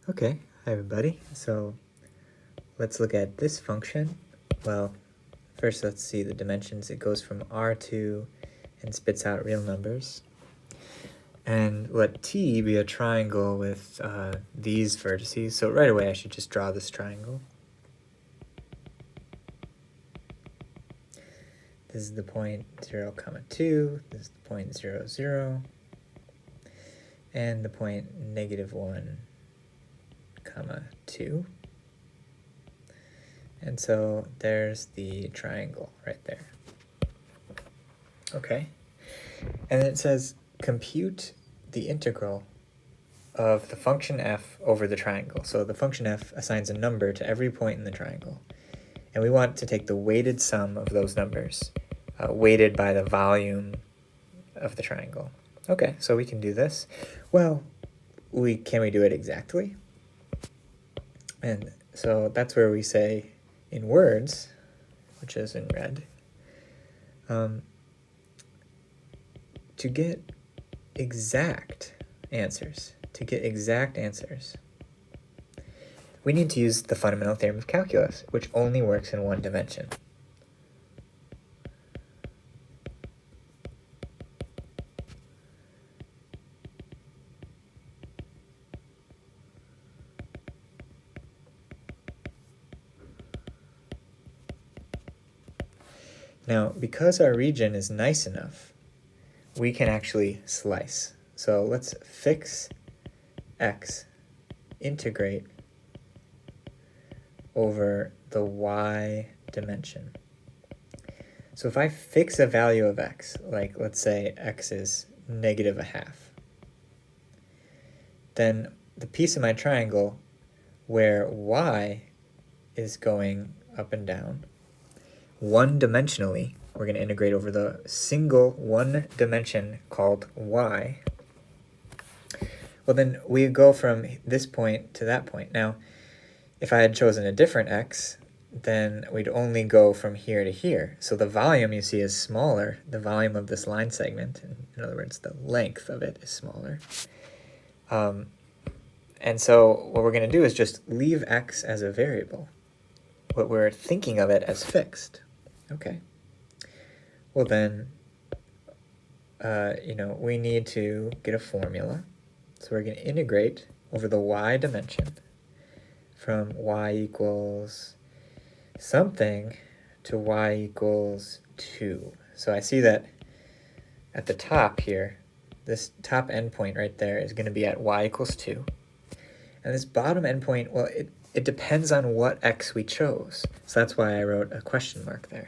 Okay, hi everybody. So let's look at this function. Well, first let's see the dimensions. It goes from R2 and spits out real numbers. And let T be a triangle with these vertices. So right away I should just draw this triangle. This is the point 0, 2. This is the point 0, 0. And the point -1, 2. And so there's the triangle right there. Okay. And then it says compute the integral of the function f over the triangle. So the function f assigns a number to every point in the triangle. And we want to take the weighted sum of those numbers, weighted by the volume of the triangle. Okay, so we can do this. Well, can we do it exactly? And so that's where we say in words, which is in red, to get exact answers, we need to use the fundamental theorem of calculus, which only works in one dimension. Now, because our region is nice enough, we can actually slice. So let's fix x, integrate over the y dimension. So if I fix a value of x, like let's say x is -1/2, then the piece of my triangle where y is going up and down, one-dimensionally, we're going to integrate over the single one dimension called y. Well, then we go from this point to that point. Now, if I had chosen a different x, then we'd only go from here to here. So the volume, you see, is smaller. The volume of this line segment, in other words, the length of it is smaller. And so what we're going to do is just leave x as a variable. But we're thinking of it as fixed. Okay. Well then, we need to get a formula. So we're going to integrate over the y dimension from y equals something to y equals 2. So I see that at the top here, this top endpoint right there is going to be at y equals 2. And this bottom endpoint, well, it depends on what x we chose. So that's why I wrote a question mark there.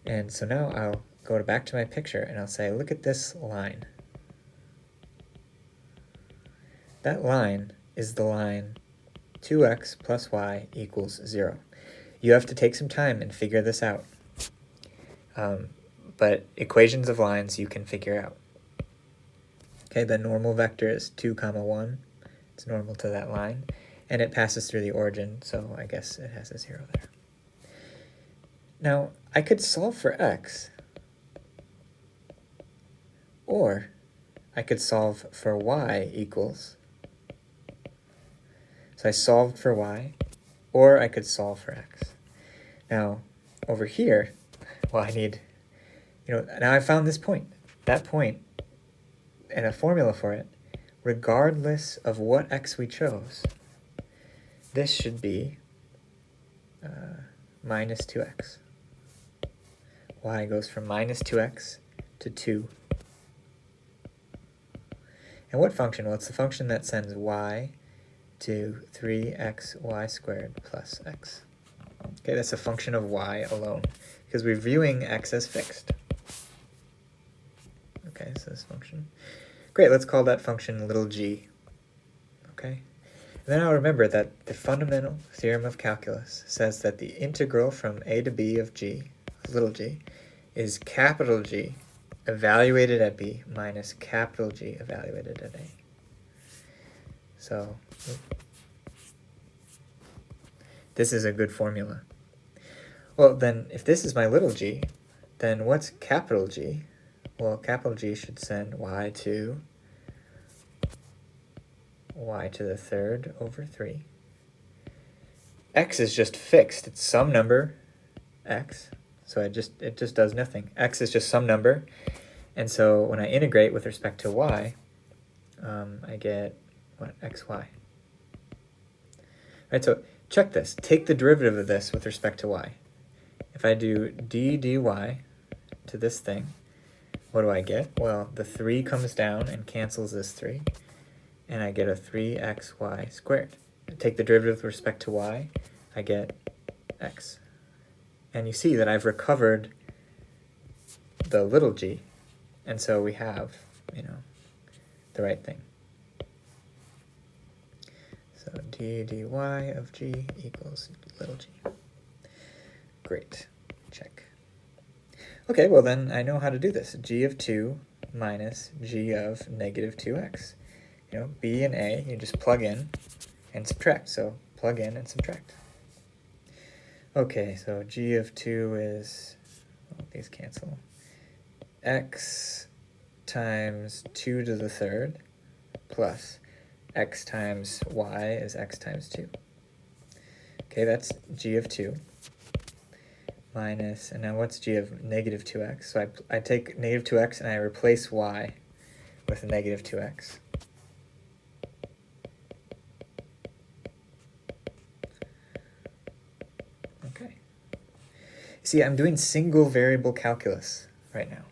And so now I'll go back to my picture and I'll say, look at this line. That line is the line 2x plus y equals 0. You have to take some time and figure this out. But equations of lines you can figure out. Okay, the normal vector is 2, 1. It's normal to that line. And it passes through the origin, so I guess it has a 0 there. Now, I could solve for x, or I could solve for y equals. So I solved for y, or I could solve for x. Now, over here, well, I need, now I found this point, that point, and a formula for it, regardless of what x we chose. This should be minus 2x. Y goes from minus 2x to 2. And what function? Well, it's the function that sends y to 3xy squared plus x. Okay, that's a function of y alone, because we're viewing x as fixed. Okay, so this function. Great, let's call that function little g. Okay? And then I'll remember that the fundamental theorem of calculus says that the integral from a to b of g, little g, is capital G evaluated at b minus capital G evaluated at a. So this is a good formula. Well, then if this is my little g, then what's capital G? Well, capital G should send y to y to the third over 3. X is just fixed. It's some number, x. So it just does nothing. X is just some number. And so when I integrate with respect to y, I get, what, xy. Right, so check this. Take the derivative of this with respect to y. If I do d dy to this thing, what do I get? Well, the 3 comes down and cancels this 3, and I get a 3xy squared. Take the derivative with respect to y, I get x. And you see that I've recovered the little g, and so we have, the right thing. So d dy of g equals little g. Great, check. Okay, well then I know how to do this. G of 2 minus g of negative 2x. B and a, you just plug in and subtract. So plug in and subtract. Okay, so g of 2 is, these cancel, x times 2 to the third plus x times y is x times 2. Okay, that's g of 2 minus, and now what's g of negative 2x? So I take negative 2x and I replace y with a negative 2x. Okay. See, I'm doing single variable calculus right now.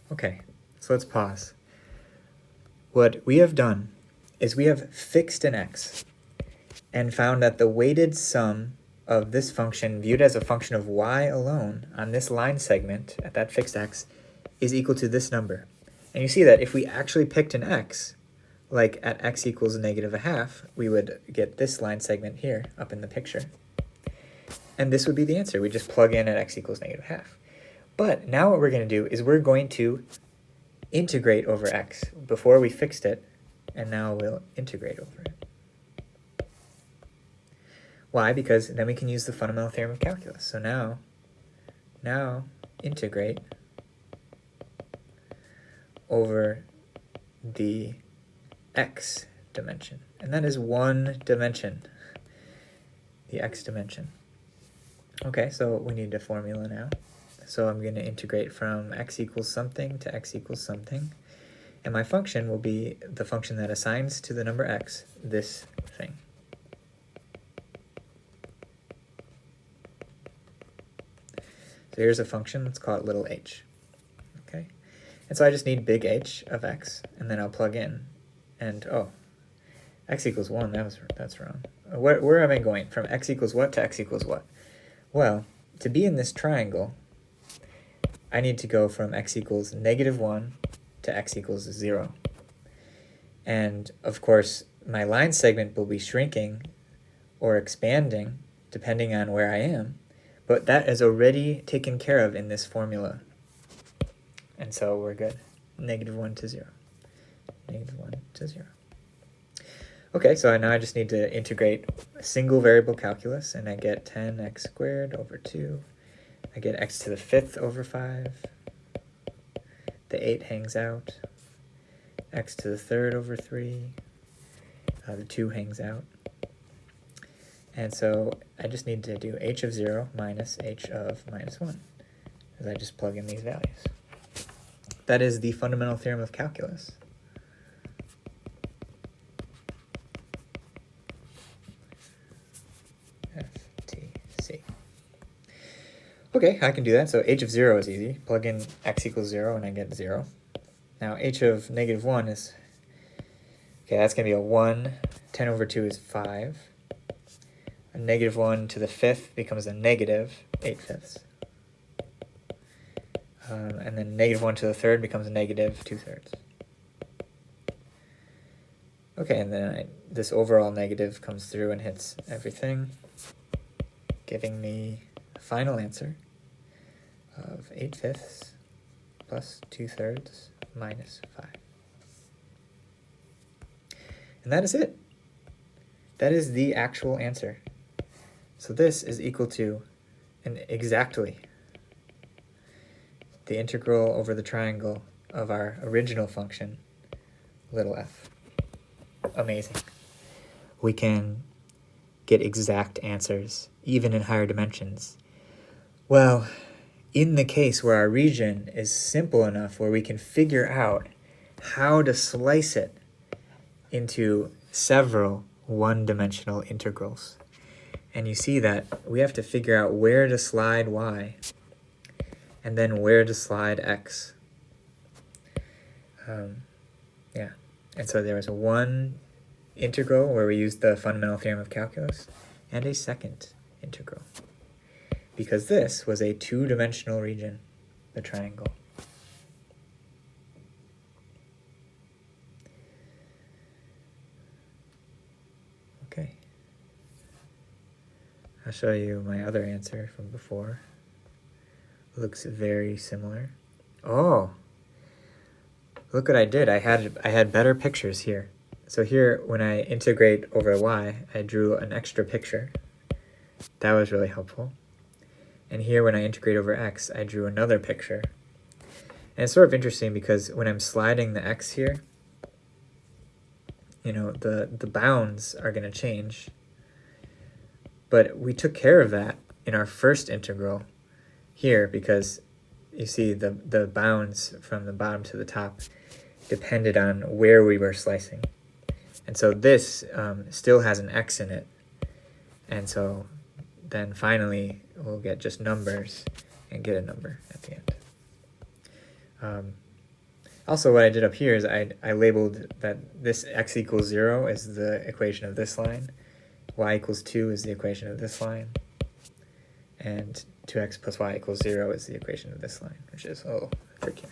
Okay, so let's pause. What we have done is we have fixed an x and found that the weighted sum of this function viewed as a function of y alone on this line segment at that fixed x is equal to this number. And you see that if we actually picked an x, like at x equals negative a half, we would get this line segment here up in the picture. And this would be the answer. We just plug in at x equals negative half. But now what we're going to do is we're going to integrate over x. Before we fixed it, and now we'll integrate over it. Why? Because then we can use the fundamental theorem of calculus. So now integrate over the x dimension. And that is one dimension, the x dimension. Okay, so we need a formula now. So I'm going to integrate from x equals something to x equals something. And my function will be the function that assigns to the number x this thing. So here's a function, let's call it little h. Okay, and so I just need big H of x, and then I'll plug in. And x equals 1, that's wrong. Where am I going? From x equals what to x equals what? Well, to be in this triangle, I need to go from x equals negative 1 to x equals 0. And of course, my line segment will be shrinking or expanding depending on where I am, but that is already taken care of in this formula. And so we're good. Negative 1 to 0. Negative 1 to 0. Okay, so now I just need to integrate a single variable calculus, and I get 10x squared over 2. I get x to the 5th over 5. The 8 hangs out. X to the 3rd over 3. The 2 hangs out. And so I just need to do h of 0 minus h of minus 1, as I just plug in these values. That is the fundamental theorem of calculus. FTC. Okay, I can do that. So h of 0 is easy. Plug in x equals 0 and I get 0. Now h of negative 1 is, okay, that's going to be a 1. 10 over 2 is 5. A negative 1 to the 5th becomes a negative 8/5. And then negative 1 to the 3rd becomes a negative 2/3. Okay, and then this overall negative comes through and hits everything. giving me a final answer of 8/5 plus 2/3 minus 5. And that is it. That is the actual answer. So this is equal to exactly the integral over the triangle of our original function, little f. Amazing. We can get exact answers, even in higher dimensions. Well, in the case where our region is simple enough where we can figure out how to slice it into several one-dimensional integrals. And you see that we have to figure out where to slide y and then where to slide x. Yeah, and so there was one integral where we used the fundamental theorem of calculus and a second integral, because this was a two-dimensional region, the triangle. Okay. I'll show you my other answer from before. Looks very similar. Oh, look what I did. I had better pictures here. So here, when I integrate over y, I drew an extra picture. That was really helpful. And here, when I integrate over x, I drew another picture. And it's sort of interesting because when I'm sliding the x here, you know, the bounds are going to change. But we took care of that in our first integral here because you see the bounds from the bottom to the top depended on where we were slicing. And so this still has an x in it. And so then finally we'll get just numbers and get a number at the end. Also, what I did up here is I labeled that this x equals 0 is the equation of this line, y equals 2 is the equation of this line, and 2x plus y equals 0 is the equation of this line, which is a little trickier.